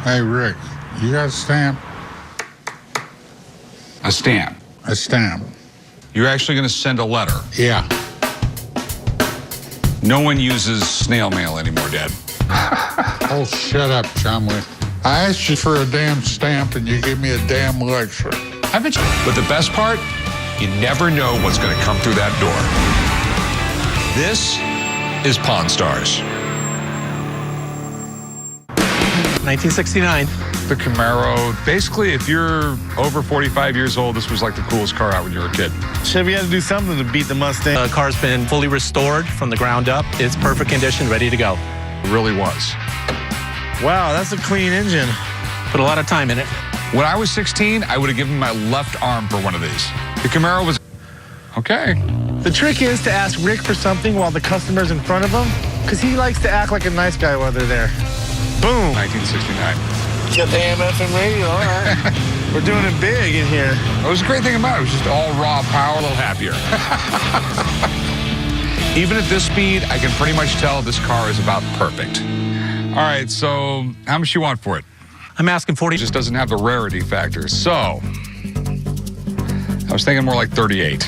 Hey, Rick, you got a stamp? A stamp? A stamp. You're actually going to send a letter? Yeah. No one uses snail mail anymore, Dad. Oh, shut up, Chumley. I asked you for a damn stamp and you give me a damn lecture. I bet you. But the best part, you never know what's going to come through that door. This is Pawn Stars. 1969. The Camaro. Basically, if you're over 45 years old, this was like the coolest car out when you were a kid. Chevy had to do something to beat the Mustang. The car's been fully restored from the ground up. It's perfect condition, ready to go. It really was. Wow, that's a clean engine. Put a lot of time in it. When I was 16, I would have given my left arm for one of these. The Camaro was... Okay. The trick is to ask Rick for something while the customer's in front of him, because he likes to act like a nice guy while they're there. Boom. 1969. Get the AM/FM radio, all right. We're doing it big in here. It was a great thing about it. It was just all raw power, a little happier. Even at this speed, I can pretty much tell this car is about perfect. All right, so how much you want for it? I'm asking 40. It just doesn't have the rarity factor. So, I was thinking more like 38.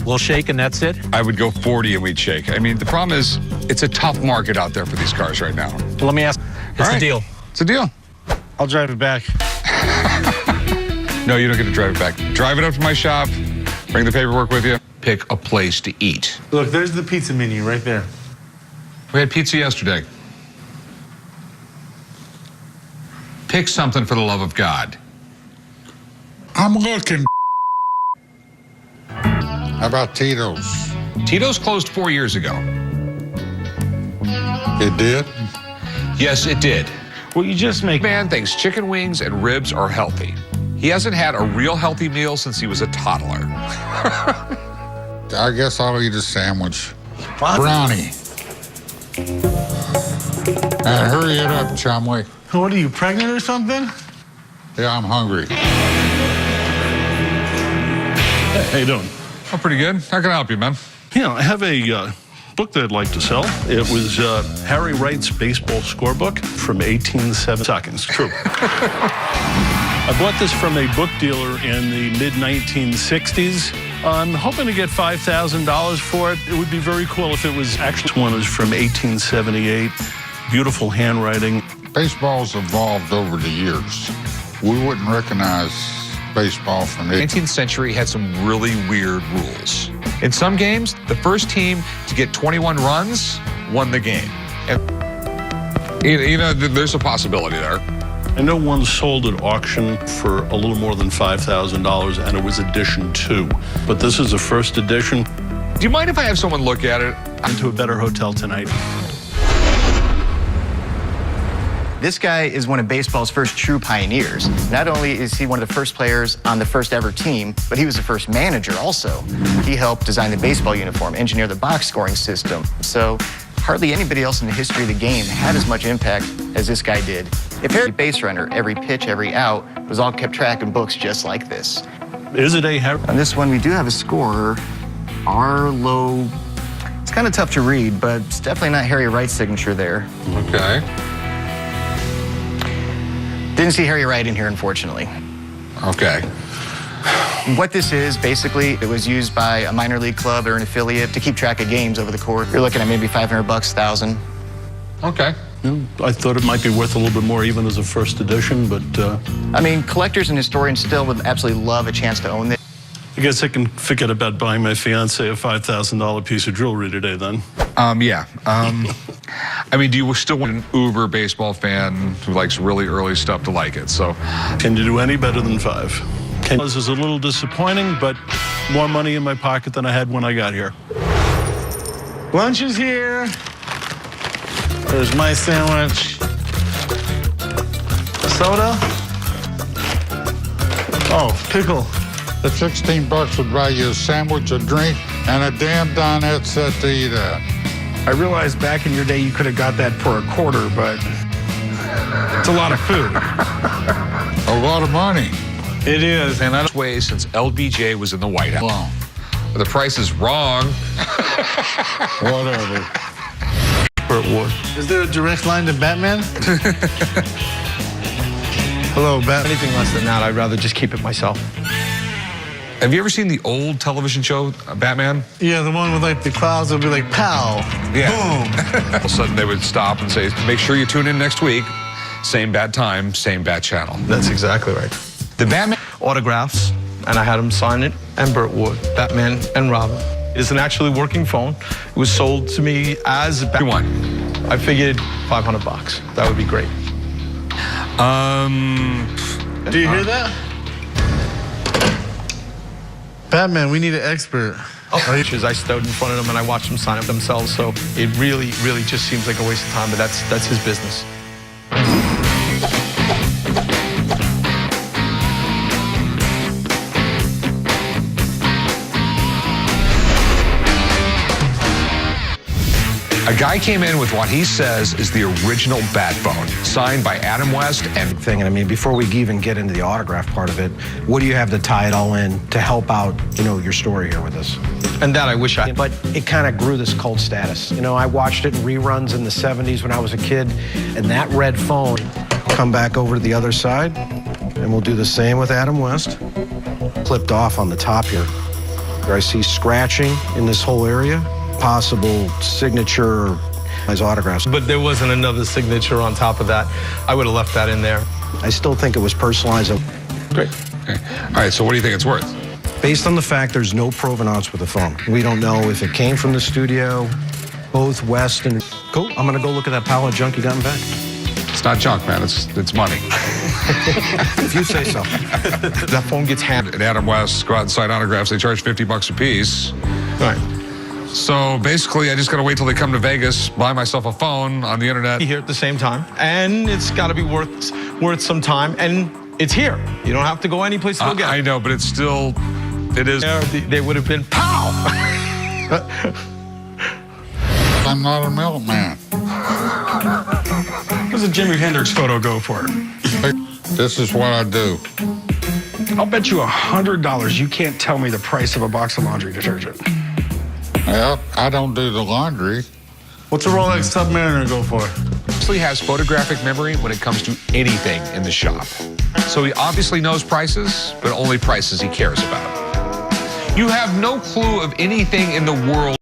We'll shake and that's it. I would go 40 and we'd shake. I mean, the problem is it's a tough market out there for these cars right now. Well, let me ask. It's All right. a deal. It's a deal. I'll drive it back. No, you don't get to drive it back. Drive it up to my shop, bring the paperwork with you, pick a place to eat. Look, there's the pizza menu right there. We had pizza yesterday. Pick something for the love of God. I'm looking. How about Tito's? Tito's closed 4 years ago. It did? Yes, it did. Well, you just make... Man thinks chicken wings and ribs are healthy. He hasn't had a real healthy meal since he was a toddler. I guess I'll eat a sandwich. Brownie. And hurry it up, Chumley. What are you, pregnant or something? Yeah, I'm hungry. How you doing? Oh, pretty good. How can I help you, man? Yeah, I have a book that I'd like to sell. It was Harry Wright's baseball scorebook from 1870 seconds. True. I bought this from a book dealer in the mid-1960s. I'm hoping to get $5,000 for it. It would be very cool if it was actually one is from 1878. Beautiful handwriting. Baseball's evolved over the years. We wouldn't recognize baseball from The it. 19th century had some really weird rules. In some games, the first team to get 21 runs won the game. And, you know, there's a possibility there. I know one sold at auction for a little more than $5,000, and it was edition 2. But this is a first edition. Do you mind if I have someone look at it? Into a better hotel tonight. This guy is one of baseball's first true pioneers. Not only is he one of the first players on the first ever team, but he was the first manager also. He helped design the baseball uniform, engineer the box scoring system. So hardly anybody else in the history of the game had as much impact as this guy did. If every base runner, every pitch, every out was all kept track in books just like this. Is it a Harry? On this one, we do have a scorer, Arlo. It's kind of tough to read, but it's definitely not Harry Wright's signature there. Okay. Didn't see Harry Wright in here, unfortunately. Okay. What this is, basically, it was used by a minor league club or an affiliate to keep track of games over the course. You're looking at maybe $500, $1,000. Okay. You know, I thought it might be worth a little bit more even as a first edition, but I mean, collectors and historians still would absolutely love a chance to own this. I guess I can forget about buying my fiance a $5,000 piece of jewelry today then. Yeah. I mean, do you still want an uber baseball fan who likes really early stuff to like it? So, Can you do any better than 5? This is a little disappointing, but more money in my pocket than I had when I got here. Lunch is here. There's my sandwich. Soda. Oh, pickle. The $16 would buy you a sandwich, a drink, and a damn dinette set to eat at. I realized back in your day you could have got that for a quarter, but it's a lot of food. A lot of money. It is, and I don't... way since LBJ was in the White House. Well, The price is wrong. whatever. Burt Ward. Is there a direct line to Batman? Hello, Batman. Anything less than that, I'd rather just keep it myself. Have you ever seen the old television show, Batman? Yeah, the one with like the clouds would be like, pow, Yeah. boom. All of a sudden they would stop and say, make sure you tune in next week. Same bad time, same bad channel. That's exactly right. The Batman... Autographs, and I had him sign it, and Burt Ward, Batman and Robin. It is an actually working phone. It was sold to me as a One. I figured $500. That would be great. Do you hear that? Batman, we need an expert. Because I stood in front of them and I watched them sign up themselves, so it really, really just seems like a waste of time, but that's his business. A guy came in with what he says is the original Bat Phone, signed by Adam West and... Thing, and I mean, before we even get into the autograph part of it, what do you have to tie it all in to help out, you know, your story here with this? And that I wish I... But it kind of grew this cult status. You know, I watched it in reruns in the 70s when I was a kid, and that red phone, come back over to the other side, and we'll do the same with Adam West. Clipped off on the top here. Where I see scratching in this whole area, possible signature as autographs. But there wasn't another signature on top of that. I would have left that in there. I still think it was personalized. Great. Okay. All right, so what do you think it's worth? Based on the fact there's no provenance with the phone. We don't know if it came from the studio, both West and... Cool, I'm gonna go look at that pile of junk you got in back. It's not junk, man. It's money. If you say so. That phone gets handed. At Adam West, go out and sign autographs. They charge $50 a piece. All right. So basically, I just got to wait till they come to Vegas, buy myself a phone on the internet. Here at the same time, and it's got to be worth some time, and it's here. You don't have to go any place to go get it. I know, but it's still, it is. They would have been pow. I'm not a milkman. What does a Jimi Hendrix photo go for? This is what I do. I'll bet you $100 you can't tell me the price of a box of laundry detergent. Well, I don't do the laundry. What's a Rolex Submariner go for? He has photographic memory when it comes to anything in the shop. So he obviously knows prices, but only prices he cares about. You have no clue of anything in the world.